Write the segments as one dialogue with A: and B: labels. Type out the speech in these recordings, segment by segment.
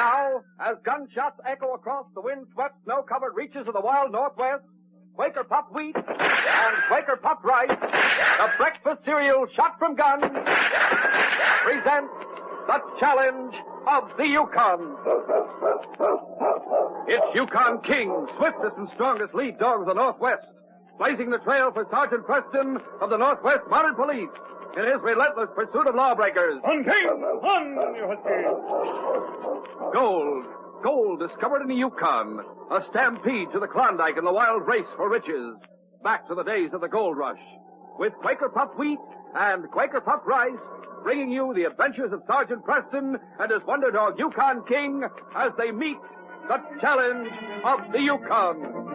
A: Now, as gunshots echo across the wind-swept, snow-covered reaches of the wild Northwest, Quaker Pup Wheat and Quaker Pup Rice, the breakfast cereal shot from guns, present the challenge of the Yukon. It's Yukon King, swiftest and strongest lead dog of the Northwest, blazing the trail for Sergeant Preston of the Northwest Mounted Police in his relentless pursuit of lawbreakers.
B: On, King! On, you husky!
A: Gold discovered in the Yukon. A stampede to the Klondike in the wild race for riches. Back to the days of the gold rush. With Quaker Pup Wheat and Quaker Pup Rice, bringing you the adventures of Sergeant Preston and his wonder dog Yukon King as they meet the challenge of the Yukon.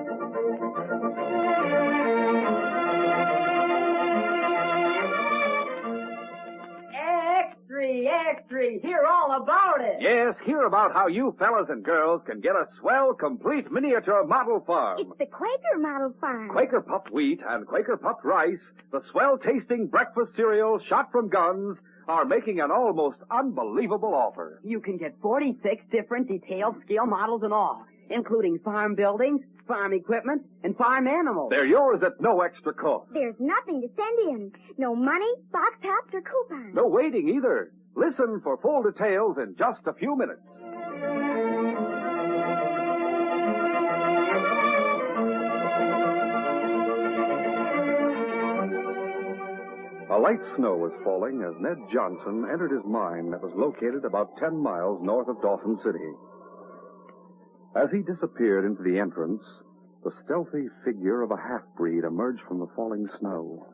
C: Extra, hear all about it.
A: Yes, hear about how you fellas and girls can get a swell, complete miniature model farm.
D: It's the Quaker model farm.
A: Quaker Pup Wheat and Quaker Pup Rice, the swell-tasting breakfast cereal shot from guns, are making an almost unbelievable offer.
C: You can get 46 different detailed scale models and all, including farm buildings, farm equipment, and farm animals.
A: They're yours at no extra cost.
D: There's nothing to send in. No money, box tops, or coupons.
A: No waiting either. Listen for full details in just a few minutes. A light snow was falling as Ned Johnson entered his mine that was located about 10 miles north of Dawson City. As he disappeared into the entrance, the stealthy figure of a half-breed emerged from the falling snow.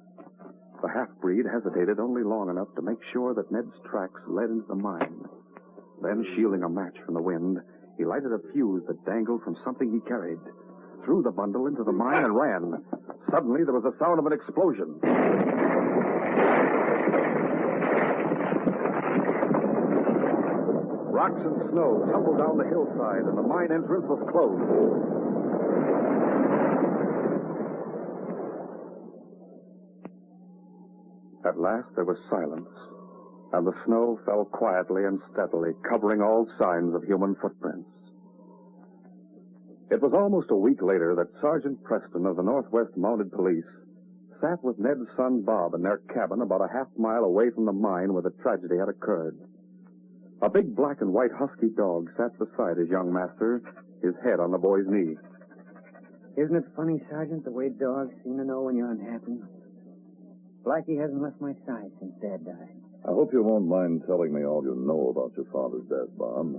A: The half-breed hesitated only long enough to make sure that Ned's tracks led into the mine. Then, shielding a match from the wind, he lighted a fuse that dangled from something he carried, threw the bundle into the mine, and ran. Suddenly, there was the sound of an explosion. Rocks and snow tumbled down the hillside, and the mine entrance was closed. At last, there was silence, and the snow fell quietly and steadily, covering all signs of human footprints. It was almost a week later that Sergeant Preston of the Northwest Mounted Police sat with Ned's son Bob in their cabin about a half-mile away from the mine where the tragedy had occurred. A big black and white husky dog sat beside his young master, his head on the boy's knee.
E: Isn't it funny, Sergeant, the way dogs seem to know when you're unhappy? Blackie hasn't left my side since Dad died.
F: I hope you won't mind telling me all you know about your father's death, Bob.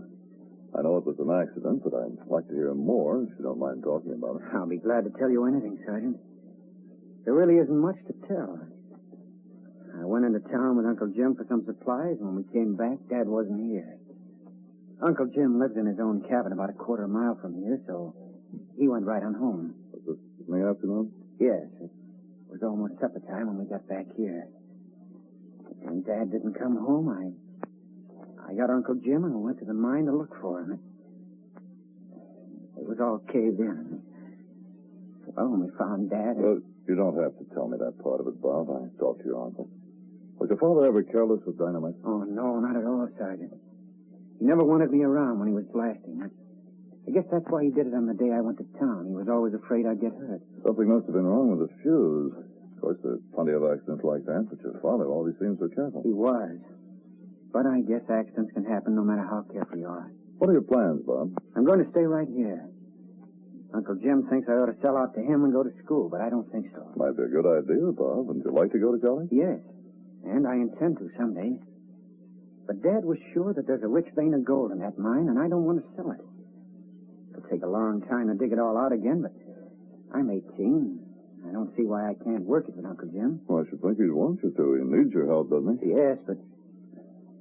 F: I know it was an accident, but I'd like to hear more if you don't mind talking about it.
E: I'll be glad to tell you anything, Sergeant. There really isn't much to tell. I went into town with Uncle Jim for some supplies, and when we came back, Dad wasn't here. Uncle Jim lived in his own cabin about a quarter mile from here, so he went right on home.
F: Was this in the afternoon?
E: Yes, it was almost supper time when we got back here. When Dad didn't come home, I got Uncle Jim and we went to the mine to look for him. It was all caved in. Well, when we found Dad...
F: Well, you don't have to tell me that part of it, Bob. I talked to your uncle. Was your father ever careless with dynamite?
E: Oh, no, not at all, Sergeant. He never wanted me around when he was blasting. I guess that's why he did it on the day I went to town. He was always afraid I'd get hurt.
F: Something must have been wrong with the fuse. Of course, there's plenty of accidents like that, but your father always seems so careful.
E: He was. But I guess accidents can happen no matter how careful you are.
F: What are your plans, Bob?
E: I'm going to stay right here. Uncle Jim thinks I ought to sell out to him and go to school, but I don't think so.
F: Might be a good idea, Bob. Would you like to go to college?
E: Yes, and I intend to someday. But Dad was sure that there's a rich vein of gold in that mine, and I don't want to sell it. It'll take a long time to dig it all out again, but I'm 18. I don't see why I can't work it with Uncle Jim.
F: Well, I should think he'd want you to. He needs your help, doesn't he?
E: Yes, but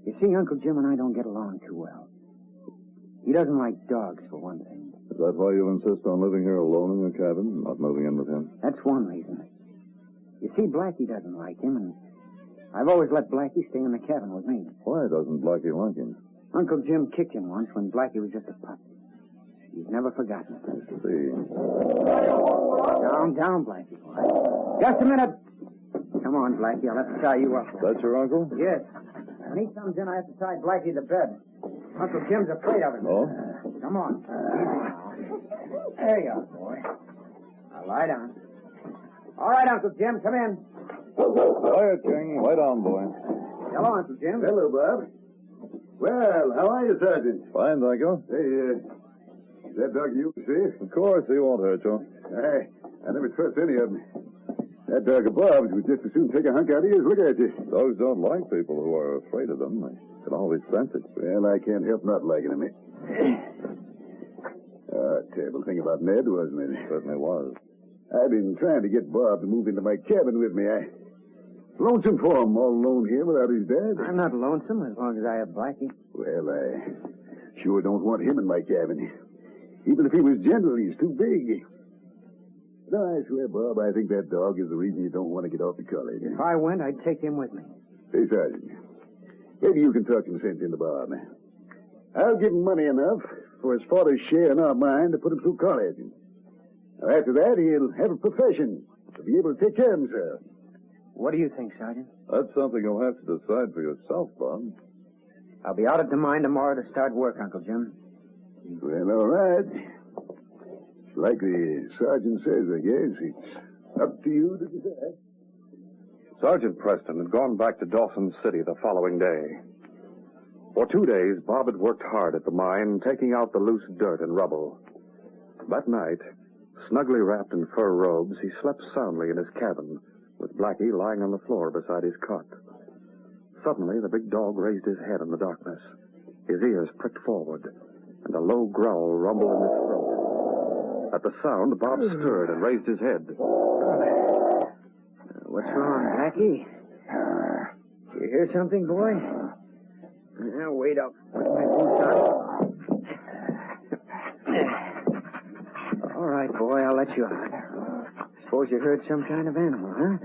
E: you see, Uncle Jim and I don't get along too well. He doesn't like dogs, for one thing.
F: Is that why you insist on living here alone in your cabin, not moving in with him?
E: That's one reason. You see, Blackie doesn't like him, and I've always let Blackie stay in the cabin with me.
F: Why doesn't Blackie like him?
E: Uncle Jim kicked him once when Blackie was just a pup. He's never forgotten it.
F: I see.
E: Down, Blackie. Just a minute. Come on, Blackie. I'll have to tie you up.
F: That's your uncle?
E: Yes. When he comes in, I have to tie Blackie to bed. Uncle Jim's afraid of him.
F: Oh?
E: Come on. Easy now. There you are, boy. Now lie down. All right, Uncle Jim, come in.
F: Quiet, King. Lie down, boy.
E: Hello, Uncle Jim.
G: Hello, Bob. Well, how are you, Sergeant?
F: Fine, thank you.
G: Hey, is that dog you safe?
F: Of course, he won't hurt you.
G: I never trust any of them. That dog of Bob's would just as soon take a hunk out of you as look at you.
F: Dogs don't like people who are afraid of them. They can always sense it.
G: Well, I can't help not liking him. Terrible thing about Ned, wasn't it?
F: Certainly was.
G: I've been trying to get Bob to move into my cabin with me. Lonesome for him, all alone here without his dad.
E: I'm not lonesome as long as I have Blackie.
G: Well, I sure don't want him in my cabin. Even if he was gentle, he's too big. No, I swear, Bob, I think that dog is the reason you don't want to get off the college.
E: If I went, I'd take him with me.
G: Hey, Sergeant, maybe you can talk some sense into Bob. I'll give him money enough for his father's share in our mine to put him through college. Now, after that, he'll have a profession to be able to take care of himself.
E: What do you think, Sergeant?
F: That's something you'll have to decide for yourself, Bob.
E: I'll be out at the mine tomorrow to start work, Uncle Jim.
G: Well, all right. Like the sergeant says, I guess. It's up to you to decide.
A: Sergeant Preston had gone back to Dawson City the following day. For 2 days, Bob had worked hard at the mine, taking out the loose dirt and rubble. That night, snugly wrapped in fur robes, he slept soundly in his cabin, with Blackie lying on the floor beside his cot. Suddenly, the big dog raised his head in the darkness. His ears pricked forward, and a low growl rumbled in his throat. At the sound, Bob stirred and raised his head.
E: What's wrong, Blackie? You hear something, boy? Now, wait up. Put my boots on. All right, boy, I'll let you out. Suppose you heard some kind of animal, huh?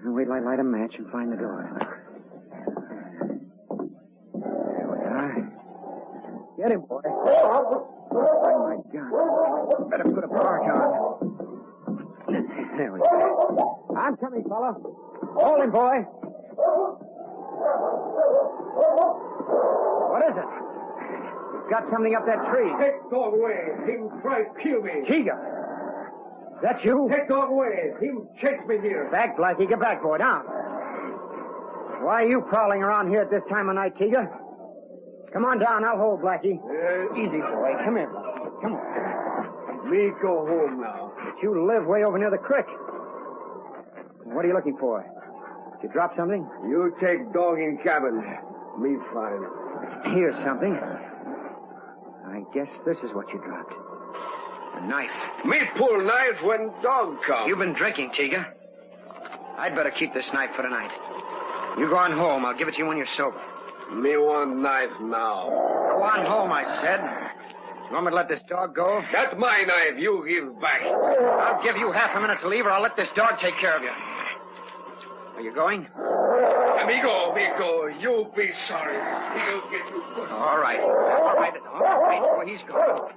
E: Now, wait till I light a match and find the door. There we are. Get him, boy. Oh, my God. Better put a park on. There we go. I'm coming, fella. Hold him, boy. What is it? You've got something up that tree.
B: Take dog away. Him try to kill me.
E: Tiga. Is that you?
B: Take dog away. Him chase me here.
E: Back, Blackie. Get back, boy. Down. Why are you prowling around here at this time of night, Tiga? Come on down. I'll hold Blackie. Easy, boy. Come here, Blackie. Come on.
B: Me go home now.
E: But you live way over near the creek. What are you looking for? Did you drop something?
B: You take dog in cabin. Me fine.
E: Here's something. I guess this is what you dropped. A knife.
B: Me pull knife when dog come.
E: You've been drinking, Tiga. I'd better keep this knife for tonight. You go on home. I'll give it to you when you're sober.
B: Me want knife now.
E: Go on home, I said. You want me to let this dog go?
B: That's my knife. You give back.
E: I'll give you half a minute to leave, or I'll let this dog take care of you. Are you going?
B: Me go. You be sorry. He'll get you good.
E: All right. All right. Oh, he's gone.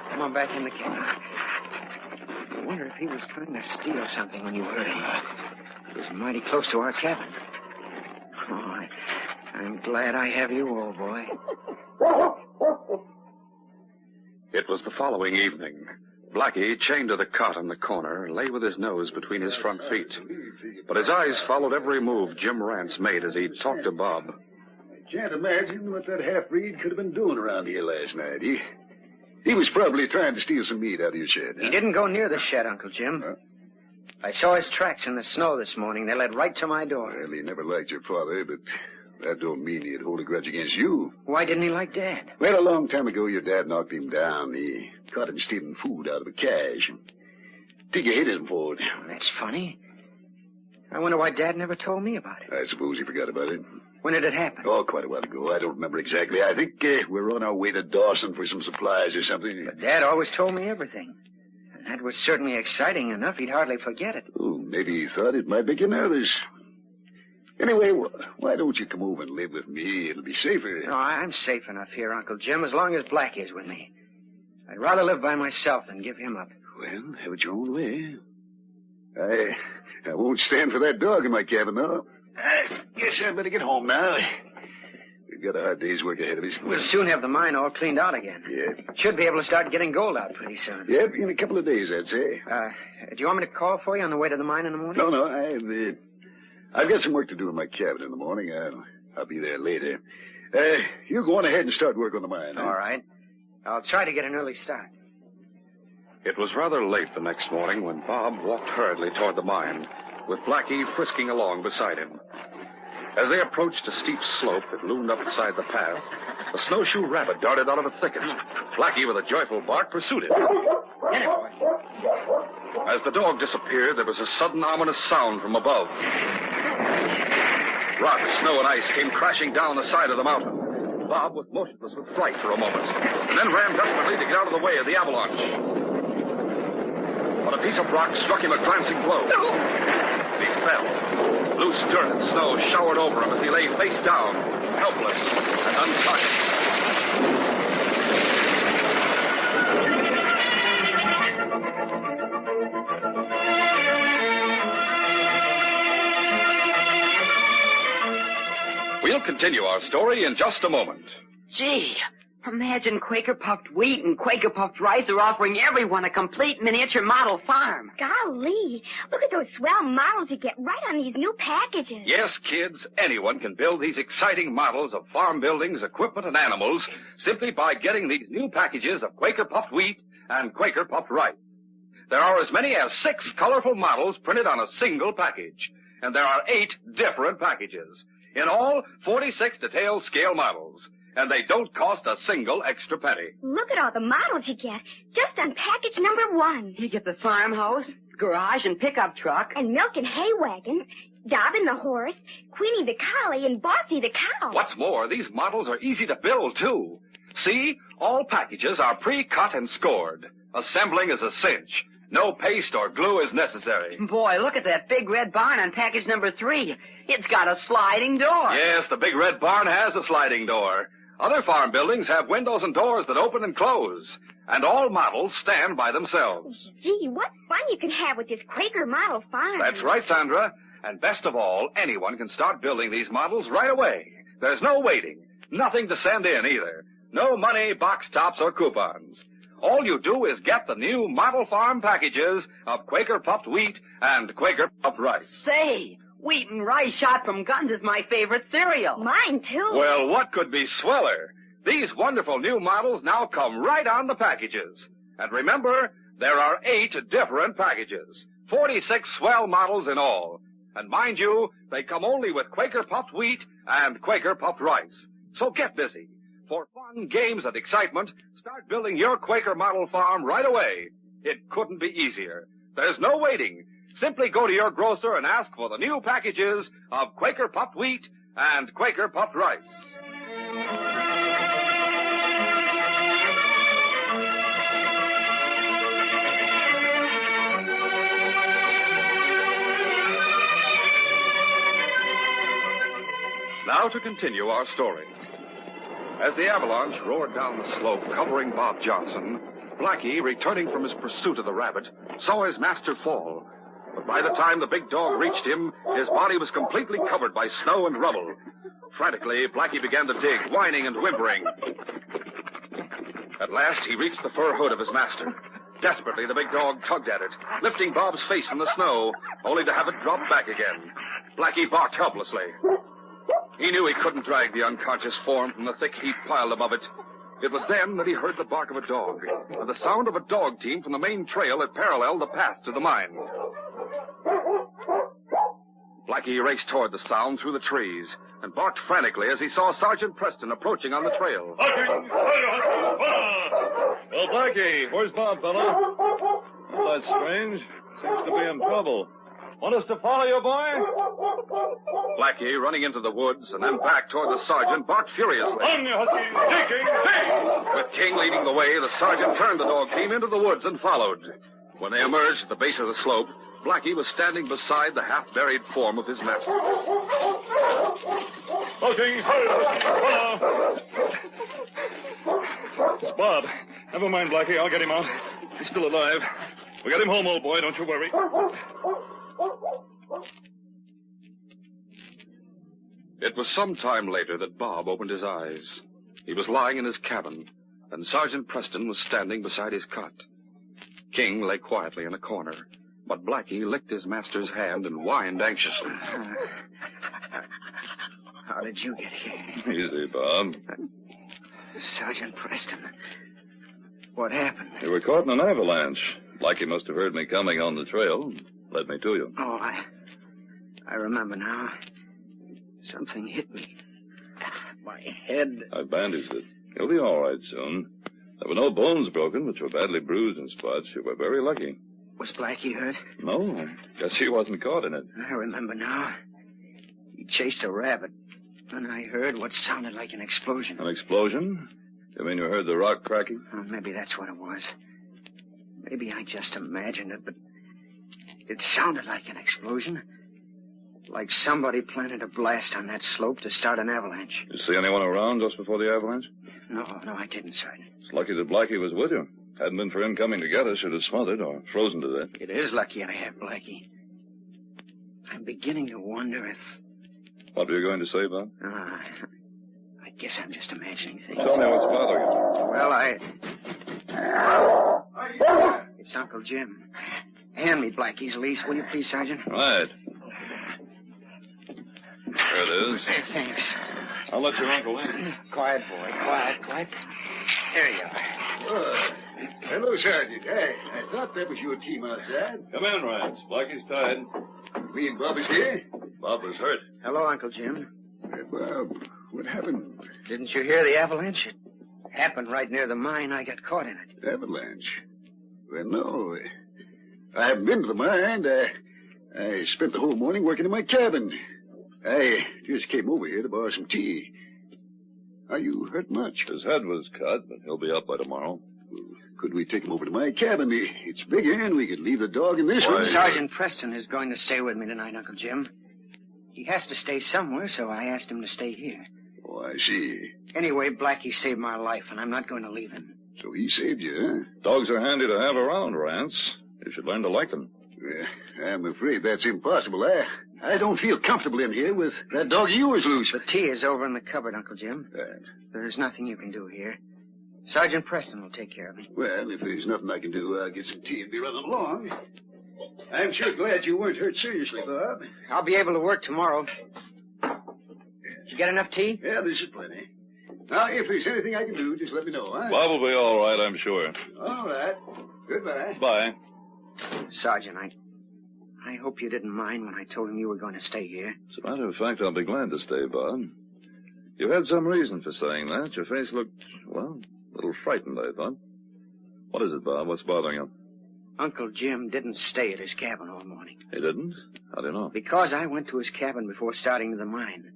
E: Come on back in the cabin. I wonder if he was trying to steal something when you heard him. He was mighty close to our cabin. Oh, I'm glad I have you, old boy.
A: It was the following evening. Blackie, chained to the cot in the corner, lay with his nose between his front feet. But his eyes followed every move Jim Rance made as he talked to Bob.
G: I can't imagine what that half-breed could have been doing around here last night. He was probably trying to steal some meat out of your shed. Huh?
E: He didn't go near the shed, Uncle Jim.
G: Huh?
E: I saw his tracks in the snow this morning. They led right to my door.
G: Well, he never liked your father, but that don't mean he'd hold a grudge against you.
E: Why didn't he like Dad?
G: Well, a long time ago, your dad knocked him down. He caught him stealing food out of a cache. Tigger hated him for it.
E: That's funny. I wonder why Dad never told me about it.
G: I suppose he forgot about it.
E: When did it happen?
G: Oh, quite a while ago. I don't remember exactly. I think we're on our way to Dawson for some supplies or something.
E: But Dad always told me everything. And that was certainly exciting enough. He'd hardly forget it.
G: Oh, maybe he thought it might make you nervous. Anyway, why don't you come over and live with me? It'll be safer.
E: No, I'm safe enough here, Uncle Jim, as long as Blackie is with me. I'd rather live by myself than give him up.
G: Well, have it your own way. I won't stand for that dog in my cabin, though. I guess I'd better get home now. got a hard day's work ahead of us.
C: We'll soon have the mine all cleaned out again.
G: Yeah.
C: Should be able to start getting gold out pretty soon.
G: Yep, in a couple of days, I'd say.
C: Do you want me to call for you on the way to the mine in the morning?
G: No, I've got some work to do in my cabin in the morning. I'll be there later. You go on ahead and start work on the mine.
C: All right. I'll try to get an early start.
A: It was rather late the next morning when Bob walked hurriedly toward the mine, with Blackie frisking along beside him. As they approached a steep slope that loomed up beside the path, a snowshoe rabbit darted out of a thicket. Blackie, with a joyful bark, pursued it. As the dog disappeared, there was a sudden ominous sound from above. Rocks, snow, and ice came crashing down the side of the mountain. Bob was motionless with fright for a moment, and then ran desperately to get out of the way of the avalanche. But a piece of rock struck him a glancing blow. He fell. Loose dirt and snow showered over him as he lay face down, helpless and unconscious. We'll continue our story in just a moment.
C: Gee, imagine Quaker puffed wheat and Quaker puffed rice are offering everyone a complete miniature model farm.
D: Golly, look at those swell models you get right on these new packages.
A: Yes, kids, anyone can build these exciting models of farm buildings, equipment, and animals simply by getting these new packages of Quaker puffed wheat and Quaker puffed rice. There are as many as 6 colorful models printed on a single package, and there are 8 different packages. In all, 46 detailed scale models, and they don't cost a single extra penny.
D: Look at all the models you get just on package number 1.
C: You get the farmhouse, garage, and pickup truck.
D: And milk and hay wagon, Dobbin the horse, Queenie the collie, and Bossy the cow.
A: What's more, these models are easy to build, too. See, all packages are pre-cut and scored. Assembling is a cinch. No paste or glue is necessary.
C: Boy, look at that big red barn on package number 3. It's got a sliding door.
A: Yes, the big red barn has a sliding door. Other farm buildings have windows and doors that open and close. And all models stand by themselves.
D: Gee, what fun you can have with this Quaker model farm.
A: That's right, Sandra. And best of all, anyone can start building these models right away. There's no waiting. Nothing to send in either. No money, box tops, or coupons. All you do is get the new model farm packages of Quaker puffed wheat and Quaker puffed rice.
C: Say, wheat and rice shot from guns is my favorite cereal.
D: Mine, too.
A: Well, what could be sweller? These wonderful new models now come right on the packages. And remember, there are 8 different packages. 46 swell models in all. And mind you, they come only with Quaker puffed wheat and Quaker puffed rice. So get busy. For fun, games, and excitement, start building your Quaker model farm right away. It couldn't be easier. There's no waiting. Simply go to your grocer and ask for the new packages of Quaker puffed wheat and Quaker puffed rice. Now to continue our story. As the avalanche roared down the slope, covering Bob Johnson, Blackie, returning from his pursuit of the rabbit, saw his master fall. But by the time the big dog reached him, his body was completely covered by snow and rubble. Frantically, Blackie began to dig, whining and whimpering. At last, he reached the fur hood of his master. Desperately, the big dog tugged at it, lifting Bob's face from the snow, only to have it drop back again. Blackie barked helplessly. He knew he couldn't drag the unconscious form from the thick heap piled above it. It was then that he heard the bark of a dog, and the sound of a dog team from the main trail that paralleled the path to the mine. Blackie raced toward the sound through the trees and barked frantically as he saw Sergeant Preston approaching on the trail.
F: Well, Blackie, where's Bob, fella? Well, that's strange. Seems to be in trouble. Want us to follow you, boy?
A: Blackie, running into the woods and then back toward the sergeant, barked furiously.
F: On you, husky! King!
A: With King leading the way, the sergeant turned the dog team into the woods and followed. When they emerged at the base of the slope, Blackie was standing beside the half-buried form of his master.
F: Oh, King! Follow! It's Bob. Never mind, Blackie. I'll get him out. He's still alive. We got him home, old boy. Don't you worry.
A: It was some time later that Bob opened his eyes. He was lying in his cabin, and Sergeant Preston was standing beside his cot. King lay quietly in a corner, but Blackie licked his master's hand and whined anxiously.
E: How did you get here?
F: Easy, Bob.
E: Sergeant Preston. What happened?
F: You were caught in an avalanche. Blackie must have heard me coming on the trail. Led me to you.
E: Oh, I remember now. Something hit me. My head.
F: I bandaged it. You'll be all right soon. There were no bones broken, but you were badly bruised in spots. You were very lucky.
E: Was Blackie hurt?
F: No, guess he wasn't caught in it.
E: I remember now. He chased a rabbit. Then I heard what sounded like an explosion.
F: An explosion? You mean you heard the rock cracking?
E: Oh, maybe that's what it was. Maybe I just imagined it, but it sounded like an explosion. Like somebody planted a blast on that slope to start an avalanche.
F: You see anyone around just before the avalanche?
E: No, I didn't, Sergeant.
F: It's lucky that Blackie was with you. Hadn't been for him coming to get us, you'd have smothered or frozen to death.
E: It is lucky I have Blackie. I'm beginning to wonder if...
F: What were you going to say, Bob?
E: I guess I'm just imagining things.
F: Tell me what's bothering you.
E: Well, It's Uncle Jim. Hand me Blackie's leash, will you please, Sergeant?
F: Right. There it is.
E: Thanks.
F: I'll let your uncle in.
E: Quiet, boy. Quiet. There you are.
G: Hello, Sergeant. Hey, I thought that was your team outside.
F: Come in, Rance. Blackie's tied.
G: Me and Bob is here.
F: Bob was hurt.
E: Hello, Uncle Jim.
G: Bob, what happened?
E: Didn't you hear the avalanche? It happened right near the mine. I got caught in it.
G: Avalanche? Well, no. I haven't been to the mine. I spent the whole morning working in my cabin. I just came over here to borrow some tea. Are you hurt much?
F: His head was cut, but he'll be up by tomorrow.
G: Could we take him over to my cabin? It's bigger, and we could leave the dog in this one.
E: Sergeant Preston is going to stay with me tonight, Uncle Jim. He has to stay somewhere, so I asked him to stay here.
G: Oh, I see.
E: Anyway, Blackie saved my life, and I'm not going to leave him.
G: So he saved you, huh?
F: Dogs are handy to have around, Rance. You should learn to like them.
G: I'm afraid that's impossible. I don't feel comfortable in here with that dog of yours loose.
E: The tea is over in the cupboard, Uncle Jim.
G: Right.
E: There's nothing you can do here. Sergeant Preston will take care of me.
G: Well, if there's nothing I can do, I'll get some tea and be running along. I'm sure glad you weren't hurt seriously, Bob.
E: I'll be able to work tomorrow. Did you get enough tea?
G: Yeah, this is plenty. Now, if there's anything I can do, just let me know, huh?
F: Bob will be all right, I'm sure.
G: All right. Goodbye.
F: Bye.
E: Sergeant, I hope you didn't mind when I told him you were going to stay here.
F: As a matter of fact, I'll be glad to stay, Bob. You had some reason for saying that. Your face looked, well, a little frightened, I thought. What is it, Bob? What's bothering you?
E: Uncle Jim didn't stay at his cabin all morning.
F: He didn't? How do you know?
E: Because I went to his cabin before starting to the mine.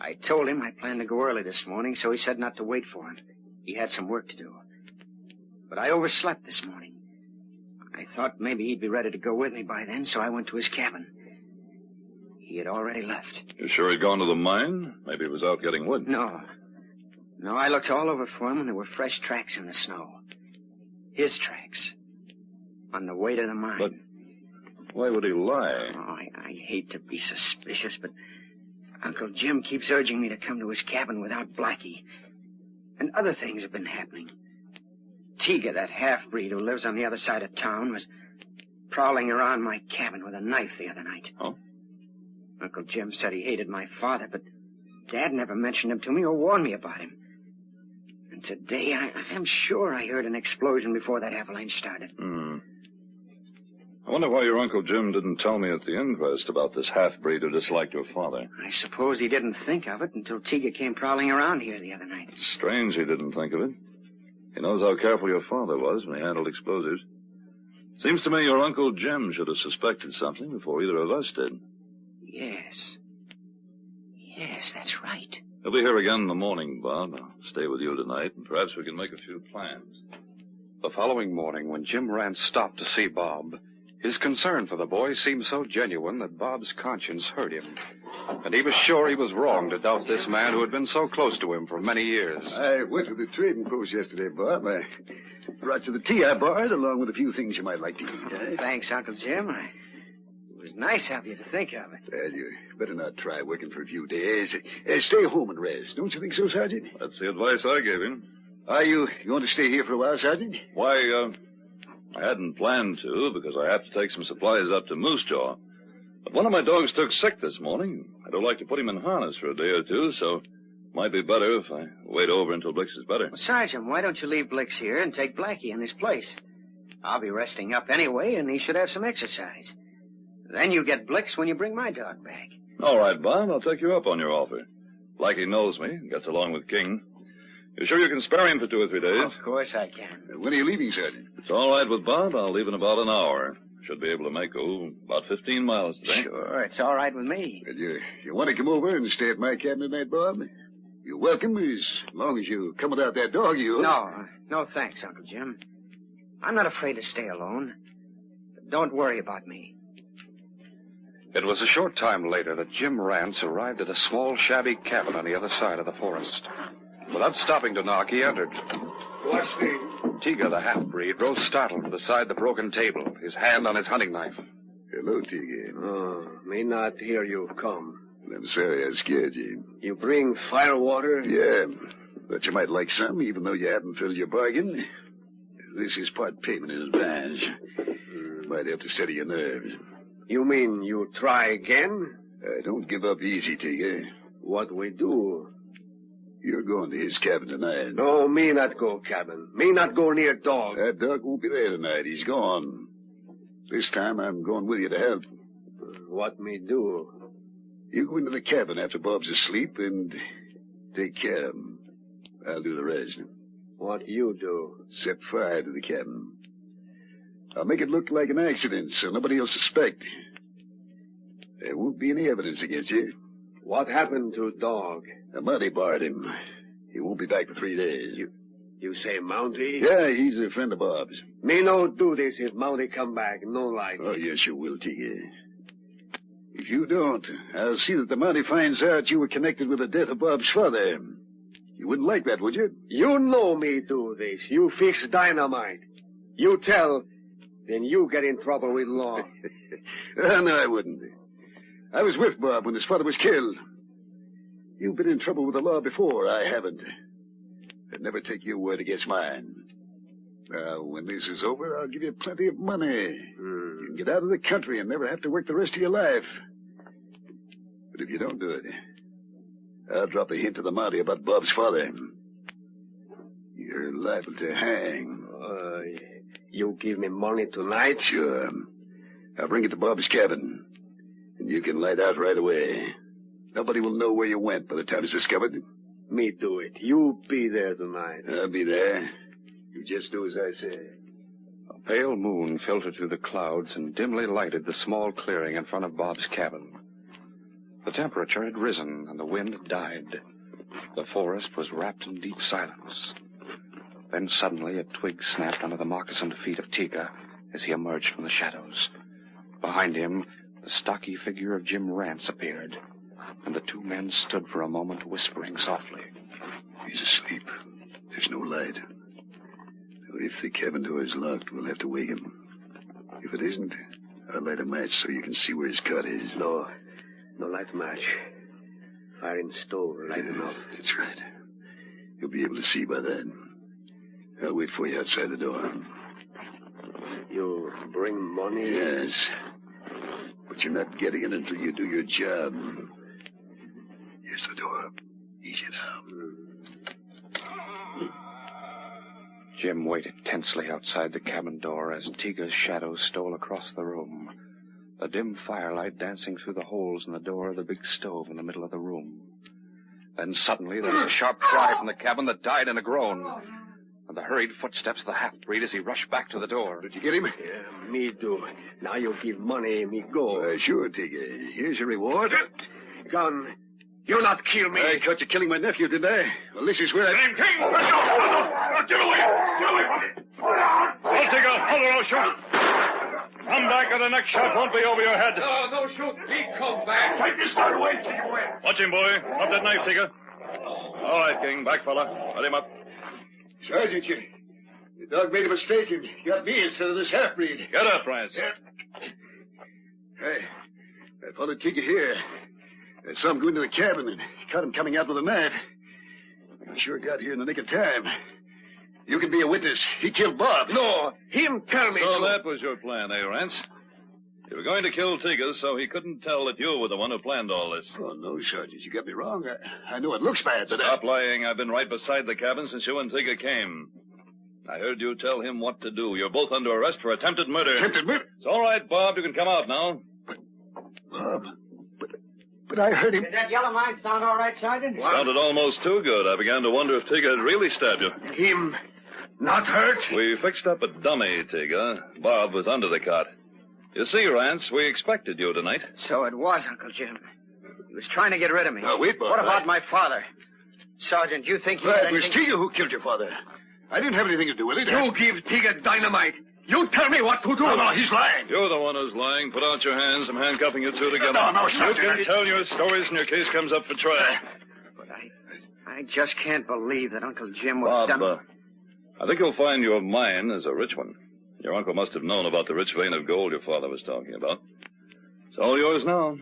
E: I told him I planned to go early this morning, so he said not to wait for him. He had some work to do. But I overslept this morning. I thought maybe he'd be ready to go with me by then, so I went to his cabin. He had already left.
F: You sure he'd gone to the mine? Maybe he was out getting wood.
E: No, I looked all over for him, and there were fresh tracks in the snow. His tracks. On the way to the mine.
F: But why would he lie?
E: Oh, I hate to be suspicious, but Uncle Jim keeps urging me to come to his cabin without Blackie. And other things have been happening. Tiga, that half-breed who lives on the other side of town, was prowling around my cabin with a knife the other night.
F: Oh?
E: Uncle Jim said he hated my father, but Dad never mentioned him to me or warned me about him. And today, I'm sure I heard an explosion before that avalanche started.
F: I wonder why your Uncle Jim didn't tell me at the inquest about this half-breed who disliked your father.
E: I suppose he didn't think of it until Tiga came prowling around here the other night.
F: Strange he didn't think of it. He knows how careful your father was when he handled explosives. Seems to me your Uncle Jim should have suspected something before either of us did.
E: Yes, that's right.
F: He'll be here again in the morning, Bob. I'll stay with you tonight, and perhaps we can make a few plans.
A: The following morning, when Jim Rance stopped to see Bob, his concern for the boy seemed so genuine that Bob's conscience hurt him. And he was sure he was wrong to doubt this man who had been so close to him for many years.
G: I went to the trading post yesterday, Bob. I brought you the tea I borrowed, along with a few things you might like to eat.
E: Thanks, Uncle Jim. It was nice of you to think of it.
G: Well, you better not try working for a few days. Stay home and rest. Don't you think so, Sergeant?
F: That's the advice I gave him.
G: Are you going to stay here for a while, Sergeant?
F: Why, I hadn't planned to because I have to take some supplies up to Moose Jaw. But one of my dogs took sick this morning. I don't like to put him in harness for a day or two, so it might be better if I wait over until Blix is better.
E: Well, Sergeant, why don't you leave Blix here and take Blackie in his place? I'll be resting up anyway, and he should have some exercise. Then you get Blix when you bring my dog back.
F: All right, Bob, I'll take you up on your offer. Blackie knows me and gets along with King. You sure you can spare him for 2 or 3 days?
E: Of course I can.
G: When are you leaving, Sergeant?
F: It's all right with Bob. I'll leave in about an hour. Should be able to make, about 15 miles today.
E: Sure, it's all right with me.
G: Well, you want to come over and stay at my cabin tonight, Bob? You're welcome as long as you come without that dog, you...
E: No thanks, Uncle Jim. I'm not afraid to stay alone. But don't worry about me.
H: It was a short time later that Jim Rance arrived at a small, shabby cabin on the other side of the forest. Without stopping to knock, he entered.
B: What's the...
H: Tiga, the half-breed, rose startled beside the broken table, his hand on his hunting knife.
G: Hello, Tiggy.
B: Oh, may not hear you come.
G: I'm sorry I scared you.
B: You bring fire water?
G: Yeah, but you might like some, even though you haven't filled your bargain. This is part payment in advance. Might help to steady your nerves.
B: You mean you try again?
G: Don't give up easy, Tigger.
B: What we do?
G: You're going to his cabin tonight.
B: No, me not go cabin. Me not go near dog.
G: That dog won't be there tonight. He's gone. This time I'm going with you to help.
B: What me do?
G: You go into the cabin after Bob's asleep and take care of him. I'll do the rest.
B: What you do?
G: Set fire to the cabin. I'll make it look like an accident so nobody will suspect. There won't be any evidence against you.
B: What happened to dog?
G: The Mountie barred him. He won't be back for 3 days.
B: You say Mountie?
G: Yeah, he's a friend of Bob's.
B: Me no do this if Mountie come back. No like.
G: Oh, yes, you will, Tigger. If you don't, I'll see that the Mountie finds out you were connected with the death of Bob's father. You wouldn't like that, would you?
B: You know me do this. You fix dynamite. You tell, then you get in trouble with law.
G: No, I wouldn't. I was with Bob when his father was killed. You've been in trouble with the law before. I haven't. I'd never take your word against mine. Now, when this is over, I'll give you plenty of money. You can get out of the country and never have to work the rest of your life. But if you don't do it, I'll drop a hint to the Mountie about Bob's father. You're liable to hang.
B: You give me money tonight?
G: Sure. I'll bring it to Bob's cabin. And you can light out right away. Nobody will know where you went by the time it's discovered.
B: Me do it. You be there tonight.
G: I'll be there. You just do as I say.
H: A pale moon filtered through the clouds and dimly lighted the small clearing in front of Bob's cabin. The temperature had risen and the wind had died. The forest was wrapped in deep silence. Then suddenly a twig snapped under the moccasined feet of Tiga as he emerged from the shadows. Behind him, the stocky figure of Jim Rance appeared, and the two men stood for a moment whispering softly.
G: He's asleep. There's no light. If the cabin door is locked, we'll have to wake him. If it isn't, I'll light a match so you can see where his cot is.
B: No light match. Fire in stove, light enough.
G: That's right. You'll be able to see by then. I'll wait for you outside the door.
B: You bring money?
G: Yes. But you're not getting it until you do your job. Here's the door. Easy now.
H: Jim waited tensely outside the cabin door as Tiga's shadow stole across the room, the dim firelight dancing through the holes in the door of the big stove in the middle of the room. Then suddenly there was a sharp cry from the cabin that died in a groan, and the hurried footsteps of the half-breed as he rushed back to the door.
G: Did you get him?
B: Yeah, me do. Now you give money, me go.
G: Sure, Tigger. Here's your reward.
B: Gun. You not kill me.
G: I caught you killing my nephew, didn't I? Well, this is where
B: King! Get away! Get away from me!
F: I'll take a hold on, shoot. Come back or the next shot won't be over your head.
B: No, shoot. Me come back. Take this gun away. Take it away.
F: Watch him, boy. Drop that knife, Tigger. All right, King. Back, fella. Let him up.
G: Sergeant, the dog made a mistake and got me instead of this half-breed.
F: Get up, Rance.
G: I followed Tigger here. I saw him go into the cabin and caught him coming out with a knife. He sure got here in the nick of time. You can be a witness. He killed Bob.
B: No, him tell me.
F: So that was your plan, eh, Rance? You were going to kill Tigger so he couldn't tell that you were the one who planned all this.
G: Oh, no, Sergeant. You got me wrong. I know it looks bad, but
F: Stop lying. I've been right beside the cabin since you and Tigger came. I heard you tell him what to do. You're both under arrest for attempted murder.
G: Attempted murder?
F: It's all right, Bob. You can come out now.
G: Bob, but I heard him.
E: Did that yellow mine sound all right, Sergeant?
F: Sounded almost too good. I began to wonder if Tigger had really stabbed you.
B: Him not hurt?
F: We fixed up a dummy, Tigger. Bob was under the cot. You see, Rance, we expected you tonight.
E: So it was, Uncle Jim. He was trying to get rid of me.
G: Wait, Bob.
E: What about my father? Sergeant, you think he had
G: It was
E: anything...
G: Tigger who killed your father. I didn't have anything to do with it.
B: You give Tigger dynamite. You tell me what to do.
G: No, he's lying.
F: You're the one who's lying. Put out your hands. I'm handcuffing you two together.
G: No,
F: You
G: Sergeant.
F: can tell your stories and your case comes up for trial.
E: But I just can't believe that Uncle Jim would have
F: Bob,
E: done...
F: I think you'll find your mine is a rich one. Your uncle must have known about the rich vein of gold your father was talking about. It's all yours now.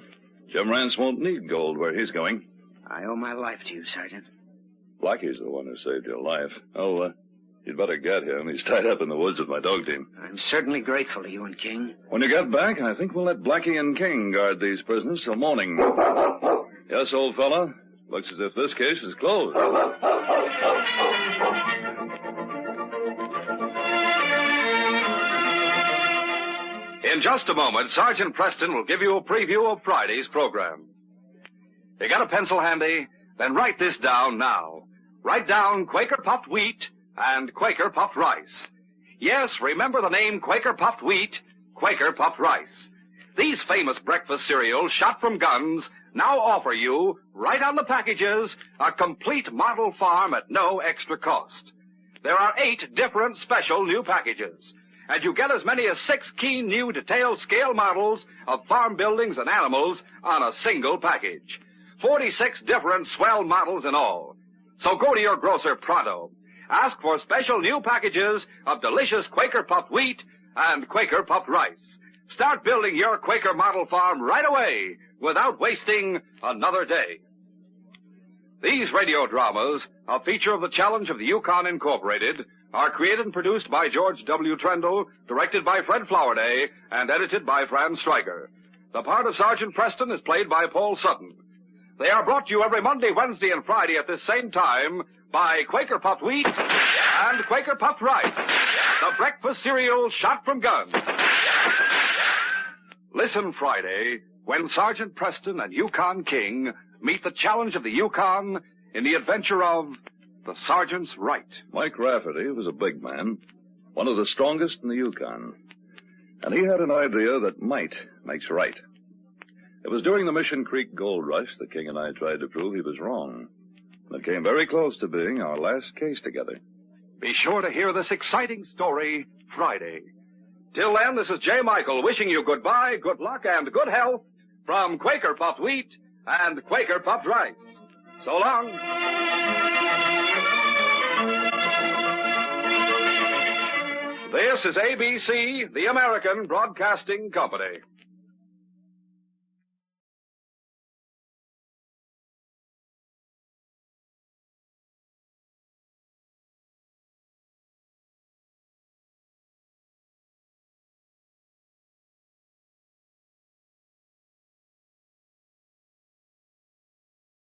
F: Jim Rance won't need gold where he's going.
E: I owe my life to you, Sergeant.
F: Blackie's the one who saved your life. Oh, you'd better get him. He's tied up in the woods with my dog team.
E: I'm certainly grateful to you and King.
F: When you get back, I think we'll let Blackie and King guard these prisoners till morning. Yes, old fella. Looks as if this case is closed.
H: In just a moment, Sergeant Preston will give you a preview of Friday's program. You got a pencil handy? Then write this down now. Write down Quaker Puffed Wheat and Quaker Puffed Rice. Yes, remember the name Quaker Puffed Wheat, Quaker Puffed Rice. These famous breakfast cereals shot from guns now offer you, right on the packages, a complete model farm at no extra cost. There are 8 different special new packages, and you get as many as 6 keen new detailed scale models of farm buildings and animals on a single package. 46 different swell models in all. So go to your grocer pronto. Ask for special new packages of delicious Quaker Puffed Wheat and Quaker Puffed Rice. Start building your Quaker model farm right away without wasting another day. These radio dramas, a feature of the Challenge of the Yukon Incorporated, are created and produced by George W. Trendle, directed by Fred Flowerday, and edited by Fran Stryker. The part of Sergeant Preston is played by Paul Sutton. They are brought to you every Monday, Wednesday, and Friday at this same time by Quaker Puffed Wheat and Quaker Puffed Rice, the breakfast cereal shot from guns. Listen Friday when Sergeant Preston and Yukon King meet the Challenge of the Yukon in the adventure of the Sergeant's Right.
F: Mike Rafferty was a big man, one of the strongest in the Yukon. And he had an idea that might makes right. It was during the Mission Creek gold rush that King and I tried to prove he was wrong. It came very close to being our last case together.
H: Be sure to hear this exciting story Friday. Till then, this is J. Michael wishing you goodbye, good luck, and good health from Quaker Puffed Wheat and Quaker Puffed Rice. So long. This is ABC, the American Broadcasting Company.